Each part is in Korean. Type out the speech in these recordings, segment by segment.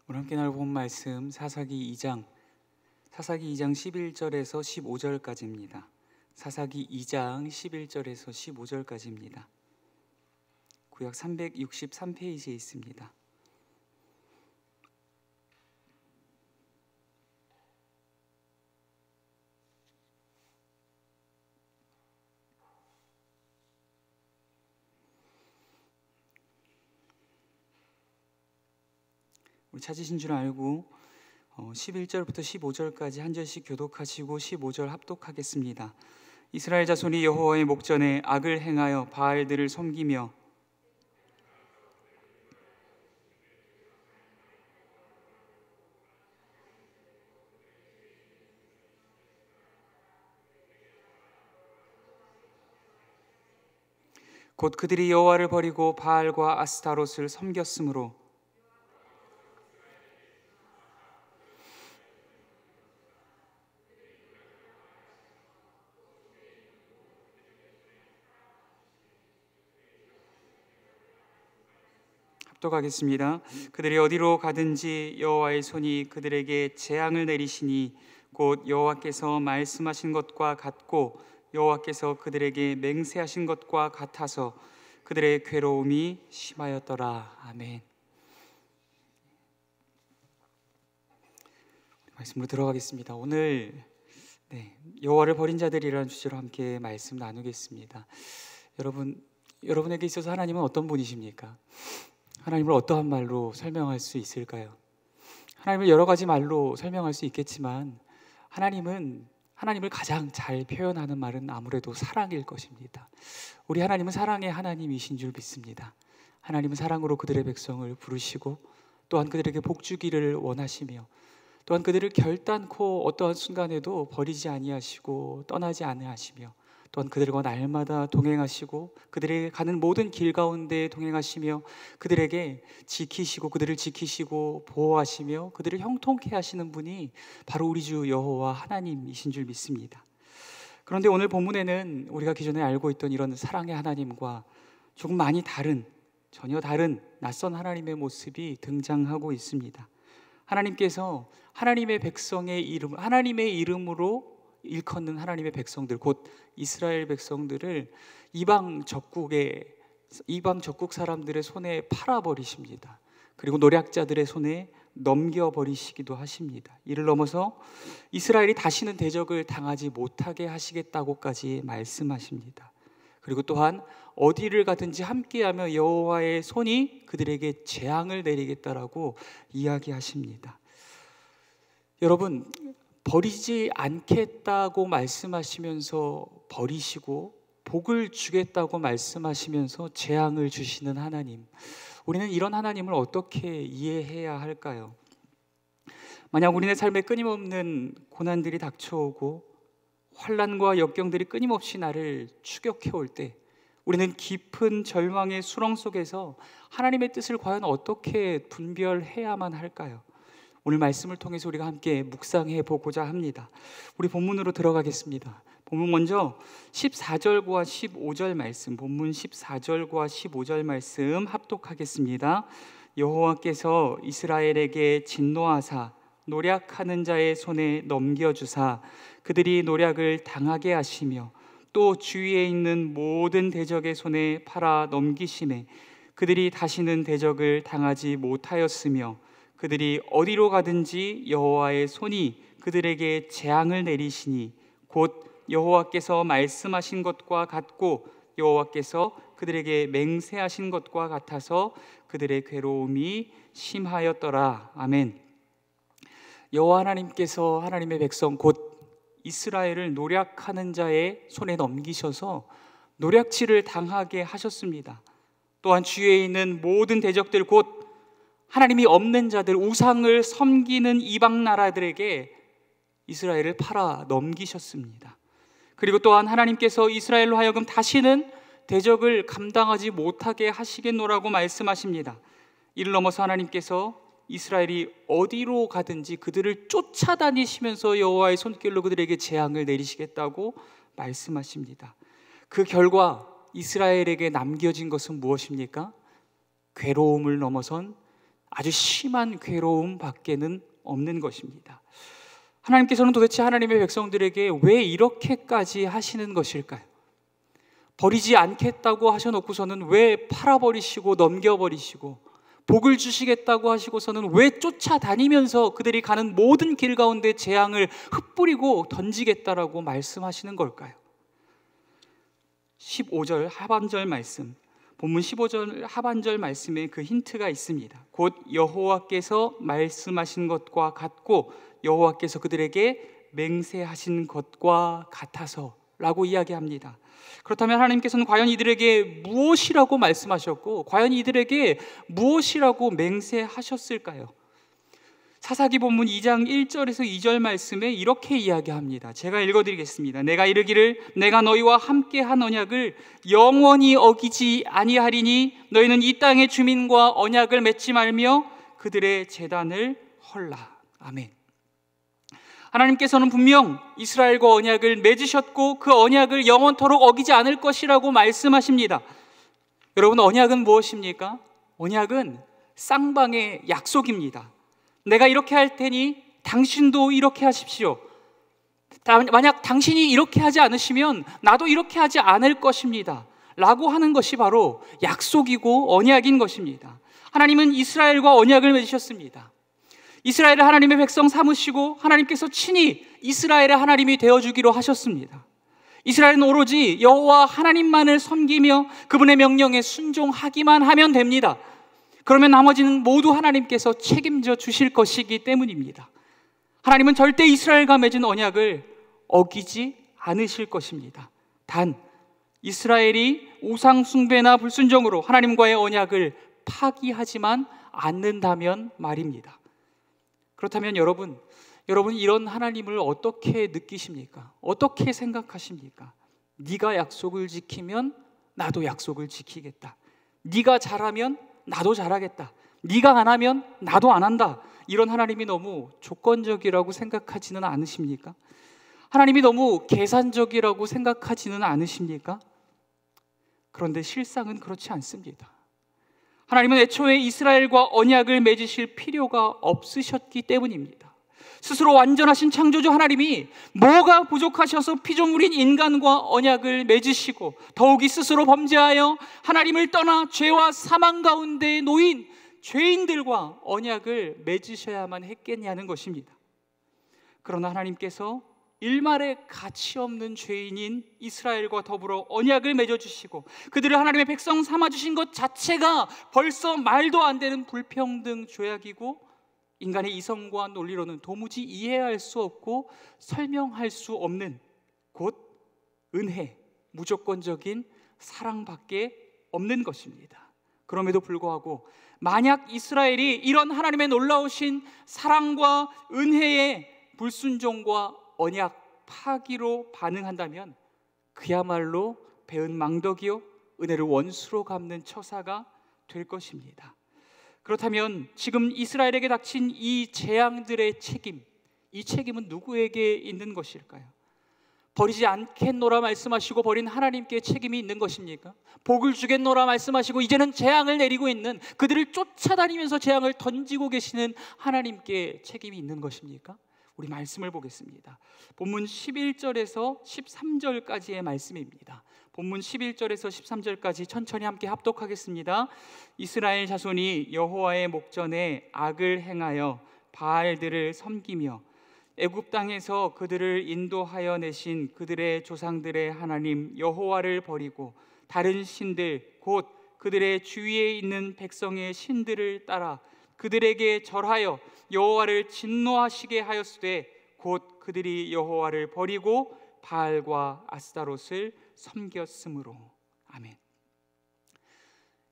오늘 함께 나눌 본 말씀 사사기 2장 11절에서 15절까지입니다. 사사기 2장 11절에서 15절까지입니다. 구약 363페이지에 있습니다. 우리 찾으신 줄 알고 11절부터 15절까지 한 절씩 교독하시고 15절 합독하겠습니다. 이스라엘 자손이 여호와의 목전에 악을 행하여 바알들을 섬기며 곧 그들이 여호와를 버리고 바알과 아스타롯을 섬겼으므로 합독하겠습니다. 그들이 어디로 가든지 여호와의 손이 그들에게 재앙을 내리시니 곧 여호와께서 말씀하신 것과 같고 여호와께서 그들에게 맹세하신 것과 같아서 그들의 괴로움이 심하였더라. 아멘. 말씀으로 들어가겠습니다. 오늘 여호와를 버린 자들이라는 주제로 함께 말씀 나누겠습니다. 여러분에게 있어서 하나님은 어떤 분이십니까? 하나님을 어떠한 말로 설명할 수 있을까요? 하나님을 여러 가지 말로 설명할 수 있겠지만 하나님을 가장 잘 표현하는 말은 아무래도 사랑일 것입니다. 우리 하나님은 사랑의 하나님이신 줄 믿습니다. 하나님은 사랑으로 그들의 백성을 부르시고 또한 그들에게 복 주기를 원하시며 또한 그들을 결단코 어떠한 순간에도 버리지 아니하시고 떠나지 아니하시며 또한 그들과 날마다 동행하시고 그들에게 가는 모든 길 가운데 동행하시며 그들을 지키시고 보호하시며 그들을 형통케 하시는 분이 바로 우리 주 여호와 하나님이신 줄 믿습니다. 그런데 오늘 본문에는 우리가 기존에 알고 있던 이런 사랑의 하나님과 조금 전혀 다른 낯선 하나님의 모습이 등장하고 있습니다. 하나님께서 하나님의 이름으로 일컫는 하나님의 백성들, 곧 이스라엘 백성들을 이방 적국 사람들의 손에 팔아버리십니다. 그리고 노략자들의 손에 넘겨버리시기도 하십니다. 이를 넘어서 이스라엘이 다시는 대적을 당하지 못하게 하시겠다고까지 말씀하십니다. 그리고 또한 어디를 가든지 함께하며 여호와의 손이 그들에게 재앙을 내리겠다라고 이야기하십니다. 여러분, 버리지 않겠다고 말씀하시면서 버리시고 복을 주겠다고 말씀하시면서 재앙을 주시는 하나님, 우리는 이런 하나님을 어떻게 이해해야 할까요? 만약 우리네 삶에 끊임없는 고난들이 닥쳐오고 환난과 역경들이 끊임없이 나를 추격해올 때 우리는 깊은 절망의 수렁 속에서 하나님의 뜻을 과연 어떻게 분별해야만 할까요? 오늘 말씀을 통해서 우리가 함께 묵상해 보고자 합니다. 우리 본문으로 들어가겠습니다. 본문 먼저 14절과 15절 말씀, 본문 14절과 15절 말씀 합독하겠습니다. 여호와께서 이스라엘에게 진노하사 노략하는 자의 손에 넘겨주사 그들이 노략을 당하게 하시며 또 주위에 있는 모든 대적의 손에 팔아 넘기심에 그들이 다시는 대적을 당하지 못하였으며 그들이 어디로 가든지 여호와의 손이 그들에게 재앙을 내리시니 곧 여호와께서 말씀하신 것과 같고 여호와께서 그들에게 맹세하신 것과 같아서 그들의 괴로움이 심하였더라. 아멘. 여호와 하나님께서 하나님의 백성 곧 이스라엘을 노략하는 자의 손에 넘기셔서 노략질을 당하게 하셨습니다. 또한 주위에 있는 모든 대적들 곧 하나님이 없는 자들, 우상을 섬기는 이방 나라들에게 이스라엘을 팔아 넘기셨습니다. 그리고 또한 하나님께서 이스라엘로 하여금 다시는 대적을 감당하지 못하게 하시겠노라고 말씀하십니다. 이를 넘어서 하나님께서 이스라엘이 어디로 가든지 그들을 쫓아다니시면서 여호와의 손길로 그들에게 재앙을 내리시겠다고 말씀하십니다. 그 결과 이스라엘에게 남겨진 것은 무엇입니까? 괴로움을 넘어선 아주 심한 괴로움 밖에는 없는 것입니다. 하나님께서는 도대체 하나님의 백성들에게 왜 이렇게까지 하시는 것일까요? 버리지 않겠다고 하셔놓고서는 왜 팔아버리시고 넘겨버리시고, 복을 주시겠다고 하시고서는 왜 쫓아다니면서 그들이 가는 모든 길 가운데 재앙을 흩뿌리고 던지겠다라고 말씀하시는 걸까요? 15절 하반절 말씀, 본문 15절 하반절 말씀에 그 힌트가 있습니다. 곧 여호와께서 말씀하신 것과 같고 여호와께서 그들에게 맹세하신 것과 같아서 라고 이야기합니다. 그렇다면 하나님께서는 과연 이들에게 무엇이라고 말씀하셨고 과연 이들에게 무엇이라고 맹세하셨을까요? 사사기 본문 2장 1절에서 2절 말씀에 이렇게 이야기합니다. 제가 읽어드리겠습니다. 내가 이르기를 내가 너희와 함께한 언약을 영원히 어기지 아니하리니 너희는 이 땅의 주민과 언약을 맺지 말며 그들의 제단을 헐라. 아멘. 하나님께서는 분명 이스라엘과 언약을 맺으셨고 그 언약을 영원토록 어기지 않을 것이라고 말씀하십니다. 여러분, 언약은 무엇입니까? 언약은 쌍방의 약속입니다. 내가 이렇게 할 테니 당신도 이렇게 하십시오. 만약 당신이 이렇게 하지 않으시면 나도 이렇게 하지 않을 것입니다 라고 하는 것이 바로 약속이고 언약인 것입니다. 하나님은 이스라엘과 언약을 맺으셨습니다. 이스라엘을 하나님의 백성 삼으시고 하나님께서 친히 이스라엘의 하나님이 되어주기로 하셨습니다. 이스라엘은 오로지 여호와 하나님만을 섬기며 그분의 명령에 순종하기만 하면 됩니다. 그러면 나머지는 모두 하나님께서 책임져 주실 것이기 때문입니다. 하나님은 절대 이스라엘과 맺은 언약을 어기지 않으실 것입니다. 단 이스라엘이 우상 숭배나 불순종으로 하나님과의 언약을 파기하지만 않는다면 말입니다. 그렇다면 여러분 이런 하나님을 어떻게 느끼십니까? 어떻게 생각하십니까? 네가 약속을 지키면 나도 약속을 지키겠다. 네가 잘하면 나도 잘하겠다. 네가 안 하면 나도 안 한다. 이런 하나님이 너무 조건적이라고 생각하지는 않으십니까? 하나님이 너무 계산적이라고 생각하지는 않으십니까? 그런데 실상은 그렇지 않습니다. 하나님은 애초에 이스라엘과 언약을 맺으실 필요가 없으셨기 때문입니다. 스스로 완전하신 창조주 하나님이 뭐가 부족하셔서 피조물인 인간과 언약을 맺으시고 더욱이 스스로 범죄하여 하나님을 떠나 죄와 사망 가운데 놓인 죄인들과 언약을 맺으셔야만 했겠냐는 것입니다. 그러나 하나님께서 일말의 가치 없는 죄인인 이스라엘과 더불어 언약을 맺어주시고 그들을 하나님의 백성 삼아주신 것 자체가 벌써 말도 안 되는 불평등 죄악이고 인간의 이성과 논리로는 도무지 이해할 수 없고 설명할 수 없는 곧 은혜, 무조건적인 사랑밖에 없는 것입니다. 그럼에도 불구하고 만약 이스라엘이 이런 하나님의 놀라우신 사랑과 은혜의 불순종과 언약 파기로 반응한다면 그야말로 배은 망덕이요 은혜를 원수로 갚는 처사가 될 것입니다. 그렇다면 지금 이스라엘에게 닥친 이 재앙들의 책임, 이 책임은 누구에게 있는 것일까요? 버리지 않겠노라 말씀하시고 버린 하나님께 책임이 있는 것입니까? 복을 주겠노라 말씀하시고 이제는 재앙을 내리고 있는 그들을 쫓아다니면서 재앙을 던지고 계시는 하나님께 책임이 있는 것입니까? 우리 말씀을 보겠습니다. 본문 11절에서 13절까지의 말씀입니다. 본문 11절에서 13절까지 천천히 함께 합독하겠습니다. 이스라엘 자손이 여호와의 목전에 악을 행하여 바알들을 섬기며 애굽 땅에서 그들을 인도하여 내신 그들의 조상들의 하나님 여호와를 버리고 다른 신들 곧 그들의 주위에 있는 백성의 신들을 따라 그들에게 절하여 여호와를 진노하시게 하였으되 곧 그들이 여호와를 버리고 바알과 아스타롯을 섬겼으므로. 아멘.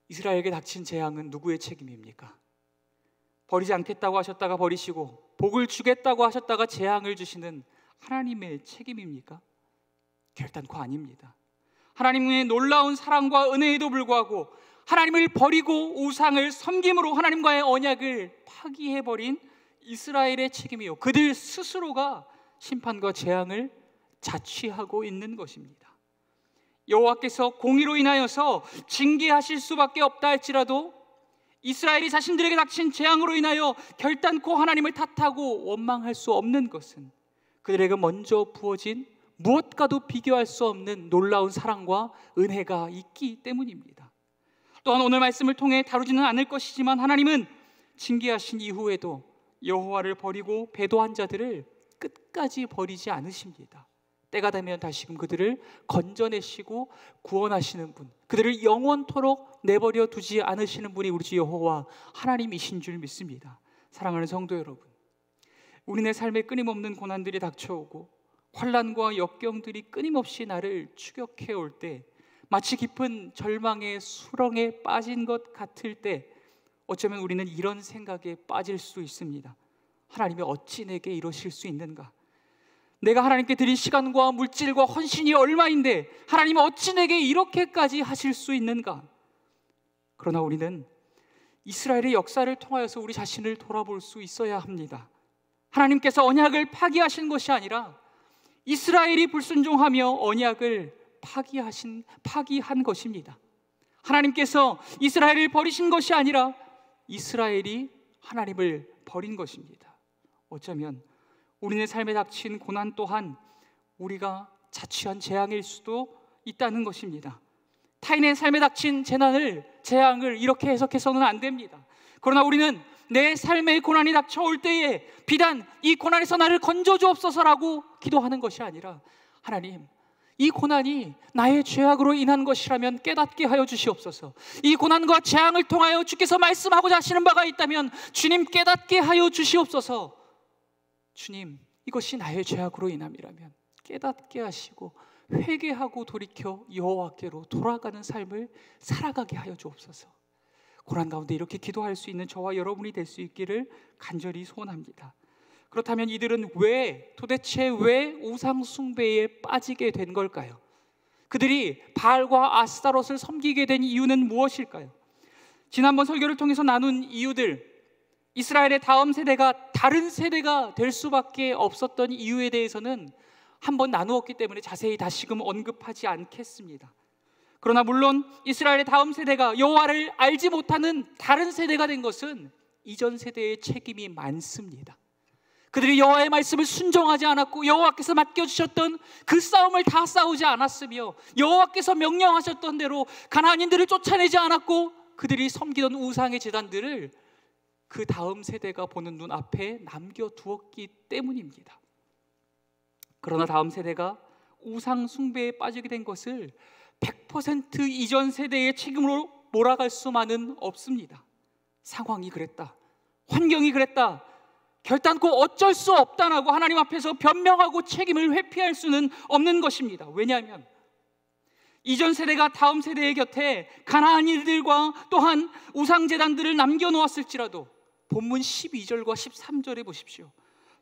이스라엘에게 닥친 재앙은 누구의 책임입니까? 버리지 않겠다고 하셨다가 버리시고 복을 주겠다고 하셨다가 재앙을 주시는 하나님의 책임입니까? 결단코 아닙니다. 하나님의 놀라운 사랑과 은혜에도 불구하고 하나님을 버리고 우상을 섬김으로 하나님과의 언약을 파기해버린 이스라엘의 책임이요 그들 스스로가 심판과 재앙을 자취하고 있는 것입니다. 여호와께서 공의로 인하여서 징계하실 수밖에 없다 할지라도 이스라엘이 자신들에게 닥친 재앙으로 인하여 결단코 하나님을 탓하고 원망할 수 없는 것은 그들에게 먼저 부어진 무엇과도 비교할 수 없는 놀라운 사랑과 은혜가 있기 때문입니다. 또한 오늘 말씀을 통해 다루지는 않을 것이지만 하나님은 징계하신 이후에도 여호와를 버리고 배도한 자들을 끝까지 버리지 않으십니다. 때가 되면 다시금 그들을 건져내시고 구원하시는 분, 그들을 영원토록 내버려 두지 않으시는 분이 우리 주 여호와 하나님이신 줄 믿습니다. 사랑하는 성도 여러분, 우리네 삶에 끊임없는 고난들이 닥쳐오고 환난과 역경들이 끊임없이 나를 추격해 올 때, 마치 깊은 절망의 수렁에 빠진 것 같을 때 어쩌면 우리는 이런 생각에 빠질 수 있습니다. 하나님이 어찌 내게 이러실 수 있는가? 내가 하나님께 드린 시간과 물질과 헌신이 얼마인데 하나님이 어찌 내게 이렇게까지 하실 수 있는가? 그러나 우리는 이스라엘의 역사를 통하여서 우리 자신을 돌아볼 수 있어야 합니다. 하나님께서 언약을 파기하신 것이 아니라 이스라엘이 불순종하며 언약을 파기한 것입니다. 하나님께서 이스라엘을 버리신 것이 아니라 이스라엘이 하나님을 버린 것입니다. 어쩌면 우리의 삶에 닥친 고난 또한 우리가 자취한 재앙일 수도 있다는 것입니다. 타인의 삶에 닥친 재앙을 이렇게 해석해서는 안 됩니다. 그러나 우리는 내 삶의 고난이 닥쳐올 때에 비단 이 고난에서 나를 건져주옵소서라고 기도하는 것이 아니라, 하나님, 이 고난이 나의 죄악으로 인한 것이라면 깨닫게 하여 주시옵소서. 이 고난과 재앙을 통하여 주께서 말씀하고자 하시는 바가 있다면 주님 깨닫게 하여 주시옵소서. 주님, 이것이 나의 죄악으로 인함이라면 깨닫게 하시고 회개하고 돌이켜 여호와께로 돌아가는 삶을 살아가게 하여 주옵소서. 고난 가운데 이렇게 기도할 수 있는 저와 여러분이 될 수 있기를 간절히 소원합니다. 그렇다면 이들은 도대체 왜 우상 숭배에 빠지게 된 걸까요? 그들이 바알과 아스타롯을 섬기게 된 이유는 무엇일까요? 지난번 설교를 통해서 나눈 이유들, 이스라엘의 다음 세대가 다른 세대가 될 수밖에 없었던 이유에 대해서는 한번 나누었기 때문에 자세히 다시금 언급하지 않겠습니다. 그러나 물론 이스라엘의 다음 세대가 여호와를 알지 못하는 다른 세대가 된 것은 이전 세대의 책임이 많습니다. 그들이 여호와의 말씀을 순종하지 않았고 여호와께서 맡겨주셨던 그 싸움을 다 싸우지 않았으며 여호와께서 명령하셨던 대로 가나안인들을 쫓아내지 않았고 그들이 섬기던 우상의 제단들을 그 다음 세대가 보는 눈앞에 남겨두었기 때문입니다. 그러나 다음 세대가 우상 숭배에 빠지게 된 것을 100% 이전 세대의 책임으로 몰아갈 수만은 없습니다. 상황이 그랬다, 환경이 그랬다, 결단코 어쩔 수 없다라고 하나님 앞에서 변명하고 책임을 회피할 수는 없는 것입니다. 왜냐하면 이전 세대가 다음 세대의 곁에 가나안인들과 또한 우상제단들을 남겨놓았을지라도 본문 12절과 13절에 보십시오.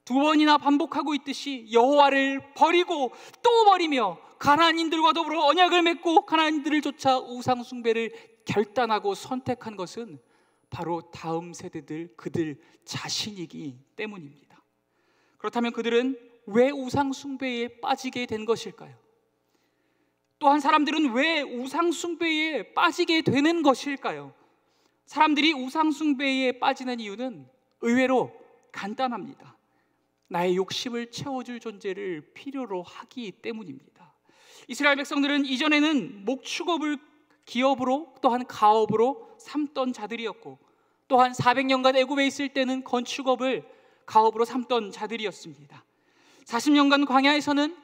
두 번이나 반복하고 있듯이 여호와를 버리고 또 버리며 가나안인들과 더불어 언약을 맺고 가나안인들을 쫓아 우상 숭배를 결단하고 선택한 것은 바로 다음 세대들 그들 자신이기 때문입니다. 그렇다면 그들은 왜 우상 숭배에 빠지게 된 것일까요? 또한 사람들은 왜 우상 숭배에 빠지게 되는 것일까요? 사람들이 우상 숭배에 빠지는 이유는 의외로 간단합니다. 나의 욕심을 채워줄 존재를 필요로 하기 때문입니다. 이스라엘 백성들은 이전에는 목축업을 기업으로 또한 가업으로 삼던 자들이었고, 또한 400년간 애굽에 있을 때는 건축업을 가업으로 삼던 자들이었습니다. 40년간 광야에서는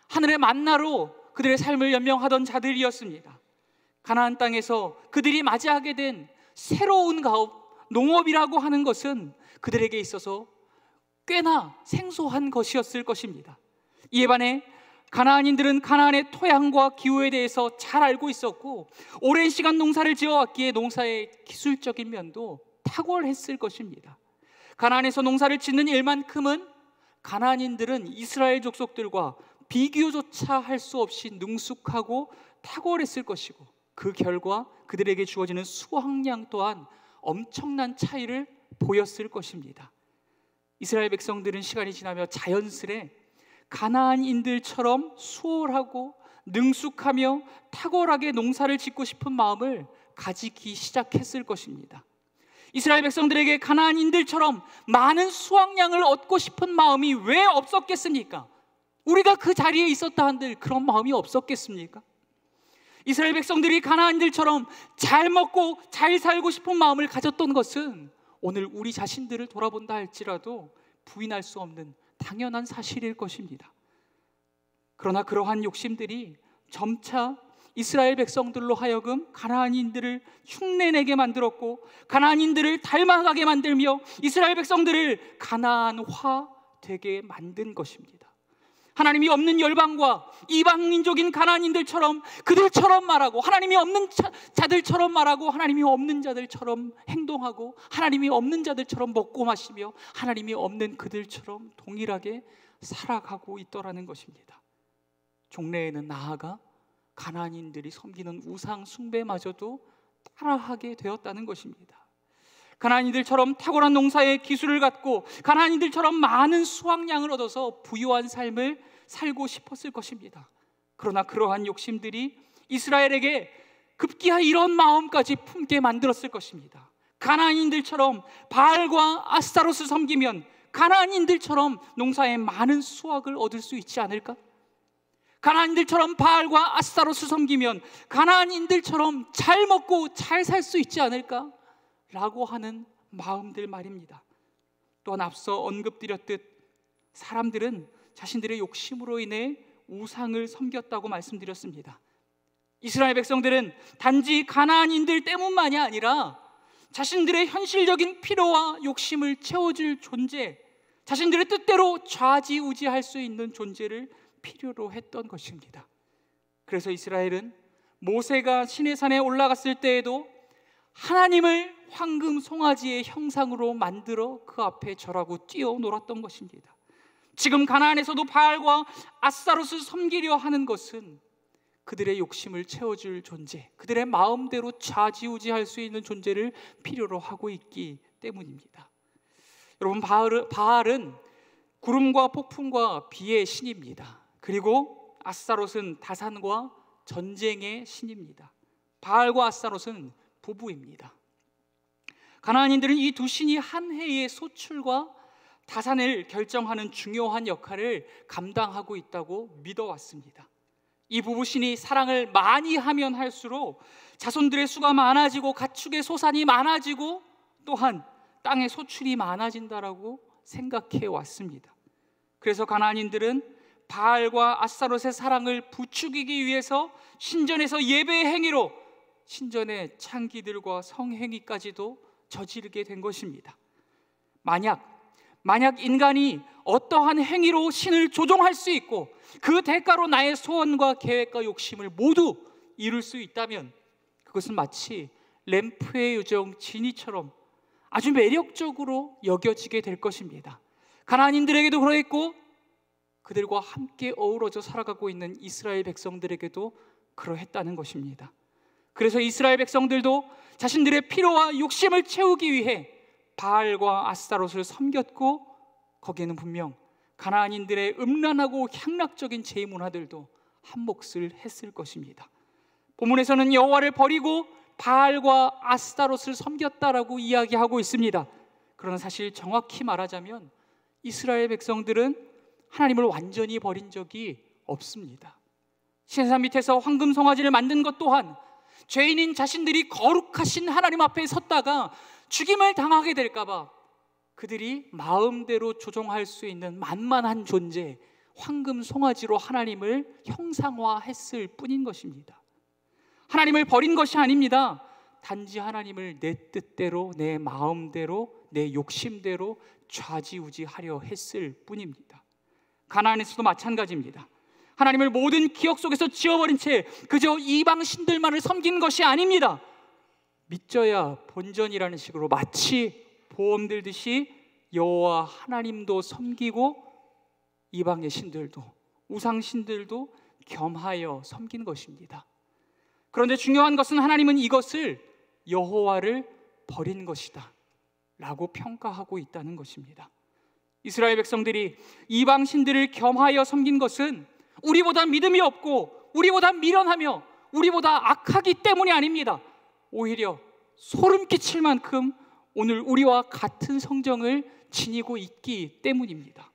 하늘의 만나로 그들의 삶을 연명하던 자들이었습니다. 가나안 땅에서 그들이 맞이하게 된 새로운 가업, 농업이라고 하는 것은 그들에게 있어서 꽤나 생소한 것이었을 것입니다. 이에 반해 가나안인들은 가나안의 토양과 기후에 대해서 잘 알고 있었고 오랜 시간 농사를 지어왔기에 농사의 기술적인 면도 탁월했을 것입니다. 가나안에서 농사를 짓는 일만큼은 가나안인들은 이스라엘 족속들과 비교조차 할 수 없이 능숙하고 탁월했을 것이고, 그 결과 그들에게 주어지는 수확량 또한 엄청난 차이를 보였을 것입니다. 이스라엘 백성들은 시간이 지나며 자연스레 가나안인들처럼 수월하고 능숙하며 탁월하게 농사를 짓고 싶은 마음을 가지기 시작했을 것입니다. 이스라엘 백성들에게 가나안인들처럼 많은 수확량을 얻고 싶은 마음이 왜 없었겠습니까? 우리가 그 자리에 있었다 한들 그런 마음이 없었겠습니까? 이스라엘 백성들이 가나안인들처럼 잘 먹고 잘 살고 싶은 마음을 가졌던 것은 오늘 우리 자신들을 돌아본다 할지라도 부인할 수 없는 당연한 사실일 것입니다. 그러나 그러한 욕심들이 점차 이스라엘 백성들로 하여금 가나안인들을 흉내내게 만들었고, 가나안인들을 닮아가게 만들며 이스라엘 백성들을 가나안화 되게 만든 것입니다. 하나님이 없는 열방과 이방 민족인 가나안인들처럼 그들처럼 말하고, 하나님이 없는 자들처럼 말하고, 하나님이 없는 자들처럼 행동하고, 하나님이 없는 자들처럼 먹고 마시며 하나님이 없는 그들처럼 동일하게 살아가고 있더라는 것입니다. 종래에는 나아가 가나안인들이 섬기는 우상 숭배마저도 따라하게 되었다는 것입니다. 가나안인들처럼 탁월한 농사의 기술을 갖고 가나안인들처럼 많은 수확량을 얻어서 부유한 삶을 살고 싶었을 것입니다. 그러나 그러한 욕심들이 이스라엘에게 급기야 이런 마음까지 품게 만들었을 것입니다. 가나안인들처럼 바알과 아스타롯을 섬기면 가나안인들처럼 농사의 많은 수확을 얻을 수 있지 않을까? 가나안인들처럼 바알과 아스타롯을 섬기면 가나안인들처럼 잘 먹고 잘 살 수 있지 않을까? 라고 하는 마음들 말입니다. 또한 앞서 언급드렸듯 사람들은 자신들의 욕심으로 인해 우상을 섬겼다고 말씀드렸습니다. 이스라엘 백성들은 단지 가나안인들 때문만이 아니라 자신들의 현실적인 필요와 욕심을 채워줄 존재, 자신들의 뜻대로 좌지우지할 수 있는 존재를 필요로 했던 것입니다. 그래서 이스라엘은 모세가 시내산에 올라갔을 때에도 하나님을 황금 송아지의 형상으로 만들어 그 앞에 절하고 뛰어놀았던 것입니다. 지금 가나안에서도 바알과 아스타롯을 섬기려 하는 것은 그들의 욕심을 채워줄 존재, 그들의 마음대로 좌지우지할 수 있는 존재를 필요로 하고 있기 때문입니다. 여러분, 바알은 구름과 폭풍과 비의 신입니다. 그리고 아스타롯은 다산과 전쟁의 신입니다. 바알과 아스타롯은 부부입니다. 가나안인들은 이 두 신이 한 해의 소출과 다산을 결정하는 중요한 역할을 감당하고 있다고 믿어왔습니다. 이 부부신이 사랑을 많이 하면 할수록 자손들의 수가 많아지고 가축의 소산이 많아지고 또한 땅의 소출이 많아진다라고 생각해 왔습니다. 그래서 가나안인들은 바알과 아스타롯의 사랑을 부추기기 위해서 신전에서 예배의 행위로 신전의 창기들과 성행위까지도 저지르게 된 것입니다. 만약 인간이 어떠한 행위로 신을 조종할 수 있고 그 대가로 나의 소원과 계획과 욕심을 모두 이룰 수 있다면 그것은 마치 램프의 요정 지니처럼 아주 매력적으로 여겨지게 될 것입니다. 가나안인들에게도 그러했고 그들과 함께 어우러져 살아가고 있는 이스라엘 백성들에게도 그러했다는 것입니다. 그래서 이스라엘 백성들도 자신들의 필요와 욕심을 채우기 위해 바알과 아스타롯을 섬겼고 거기에는 분명 가나안인들의 음란하고 향락적인 제문화들도 한 몫을 했을 것입니다. 본문에서는 여호와를 버리고 바알과 아스타롯을 섬겼다라고 이야기하고 있습니다. 그러나 사실 정확히 말하자면 이스라엘 백성들은 하나님을 완전히 버린 적이 없습니다. 시내산 밑에서 황금 송아지를 만든 것 또한 죄인인 자신들이 거룩하신 하나님 앞에 섰다가 죽임을 당하게 될까봐 그들이 마음대로 조종할 수 있는 만만한 존재 황금 송아지로 하나님을 형상화했을 뿐인 것입니다. 하나님을 버린 것이 아닙니다. 단지 하나님을 내 뜻대로, 내 마음대로, 내 욕심대로 좌지우지하려 했을 뿐입니다. 가나안에서도 마찬가지입니다. 하나님을 모든 기억 속에서 지워버린 채 그저 이방 신들만을 섬긴 것이 아닙니다. 믿져야 본전이라는 식으로 마치 보험 들듯이 여호와 하나님도 섬기고 이방의 신들도 우상 신들도 겸하여 섬긴 것입니다. 그런데 중요한 것은 하나님은 이것을 여호와를 버린 것이다 라고 평가하고 있다는 것입니다. 이스라엘 백성들이 이방 신들을 겸하여 섬긴 것은 우리보다 믿음이 없고 우리보다 미련하며 우리보다 악하기 때문이 아닙니다. 오히려 소름 끼칠 만큼 오늘 우리와 같은 성정을 지니고 있기 때문입니다.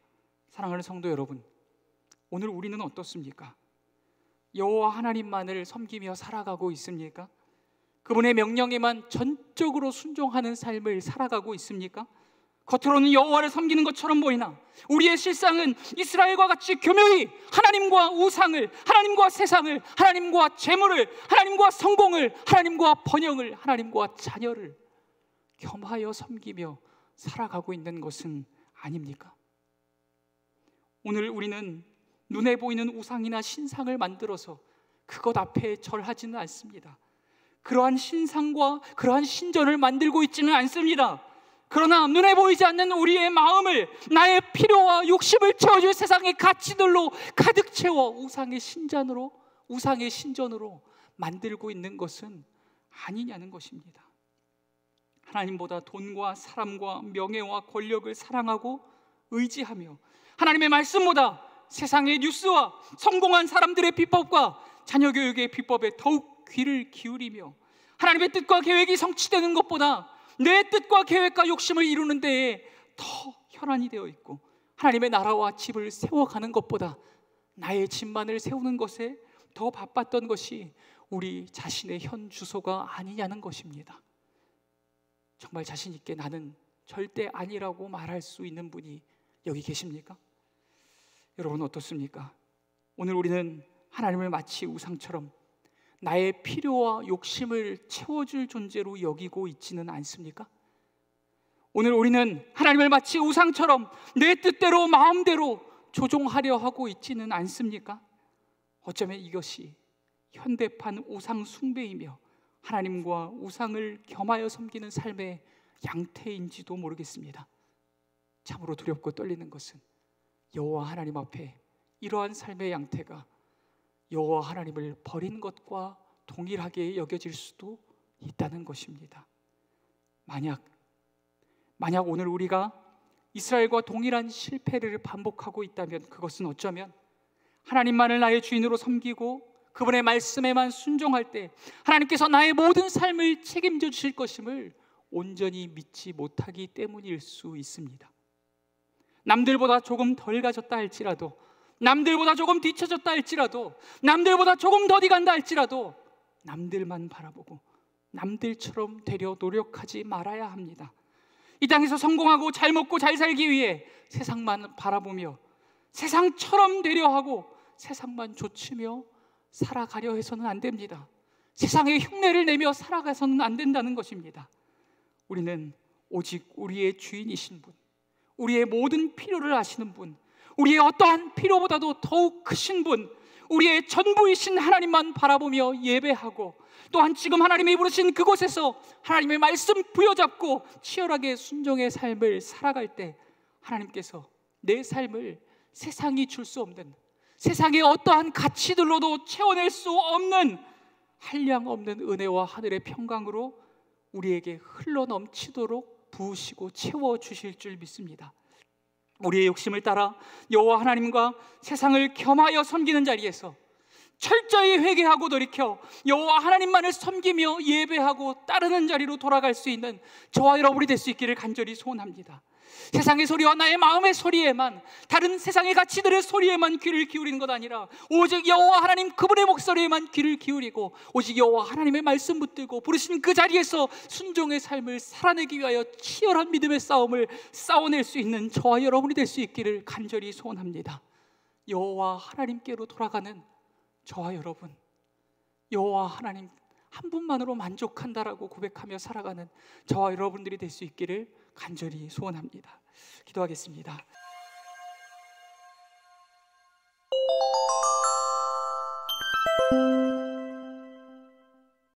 사랑하는 성도 여러분, 오늘 우리는 어떻습니까? 여호와 하나님만을 섬기며 살아가고 있습니까? 그분의 명령에만 전적으로 순종하는 삶을 살아가고 있습니까? 겉으로는 여호와를 섬기는 것처럼 보이나 우리의 실상은 이스라엘과 같이 교묘히 하나님과 우상을, 하나님과 세상을, 하나님과 재물을, 하나님과 성공을, 하나님과 번영을, 하나님과 자녀를 겸하여 섬기며 살아가고 있는 것은 아닙니까? 오늘 우리는 눈에 보이는 우상이나 신상을 만들어서 그것 앞에 절하지는 않습니다. 그러한 신상과 그러한 신전을 만들고 있지는 않습니다. 그러나 눈에 보이지 않는 우리의 마음을 나의 필요와 욕심을 채워줄 세상의 가치들로 가득 채워 우상의 신전으로 만들고 있는 것은 아니냐는 것입니다. 하나님보다 돈과 사람과 명예와 권력을 사랑하고 의지하며 하나님의 말씀보다 세상의 뉴스와 성공한 사람들의 비법과 자녀 교육의 비법에 더욱 귀를 기울이며 하나님의 뜻과 계획이 성취되는 것보다 내 뜻과 계획과 욕심을 이루는 데에 더 혈안이 되어 있고 하나님의 나라와 집을 세워가는 것보다 나의 집만을 세우는 것에 더 바빴던 것이 우리 자신의 현 주소가 아니냐는 것입니다. 정말 자신 있게 나는 절대 아니라고 말할 수 있는 분이 여기 계십니까? 여러분 어떻습니까? 오늘 우리는 하나님을 마치 우상처럼 나의 필요와 욕심을 채워줄 존재로 여기고 있지는 않습니까? 오늘 우리는 하나님을 마치 우상처럼 내 뜻대로 마음대로 조종하려 하고 있지는 않습니까? 어쩌면 이것이 현대판 우상 숭배이며 하나님과 우상을 겸하여 섬기는 삶의 양태인지도 모르겠습니다. 참으로 두렵고 떨리는 것은 여호와 하나님 앞에 이러한 삶의 양태가 여호와 하나님을 버린 것과 동일하게 여겨질 수도 있다는 것입니다. 만약 오늘 우리가 이스라엘과 동일한 실패를 반복하고 있다면 그것은 어쩌면 하나님만을 나의 주인으로 섬기고 그분의 말씀에만 순종할 때 하나님께서 나의 모든 삶을 책임져 주실 것임을 온전히 믿지 못하기 때문일 수 있습니다. 남들보다 조금 덜 가졌다 할지라도, 남들보다 조금 뒤처졌다 할지라도, 남들보다 조금 더디 간다 할지라도 남들만 바라보고 남들처럼 되려 노력하지 말아야 합니다. 이 땅에서 성공하고 잘 먹고 잘 살기 위해 세상만 바라보며 세상처럼 되려 하고 세상만 좇으며 살아가려 해서는 안 됩니다. 세상의 흉내를 내며 살아가서는 안 된다는 것입니다. 우리는 오직 우리의 주인이신 분, 우리의 모든 필요를 아시는 분, 우리의 어떠한 필요보다도 더욱 크신 분, 우리의 전부이신 하나님만 바라보며 예배하고 또한 지금 하나님이 부르신 그곳에서 하나님의 말씀 부여잡고 치열하게 순종의 삶을 살아갈 때 하나님께서 내 삶을 세상이 줄 수 없는, 세상의 어떠한 가치들로도 채워낼 수 없는 한량없는 은혜와 하늘의 평강으로 우리에게 흘러넘치도록 부으시고 채워주실 줄 믿습니다. 우리의 욕심을 따라 여호와 하나님과 세상을 겸하여 섬기는 자리에서 철저히 회개하고 돌이켜 여호와 하나님만을 섬기며 예배하고 따르는 자리로 돌아갈 수 있는 저와 여러분이 될 수 있기를 간절히 소원합니다. 세상의 소리와 나의 마음의 소리에만, 다른 세상의 가치들의 소리에만 귀를 기울이는 것 아니라 오직 여호와 하나님 그분의 목소리에만 귀를 기울이고 오직 여호와 하나님의 말씀 붙들고 부르신 그 자리에서 순종의 삶을 살아내기 위하여 치열한 믿음의 싸움을 싸워낼 수 있는 저와 여러분이 될 수 있기를 간절히 소원합니다. 여호와 하나님께로 돌아가는 저와 여러분, 여호와 하나님 한 분만으로 만족한다라고 고백하며 살아가는 저와 여러분들이 될 수 있기를 간절히 소원합니다. 기도하겠습니다.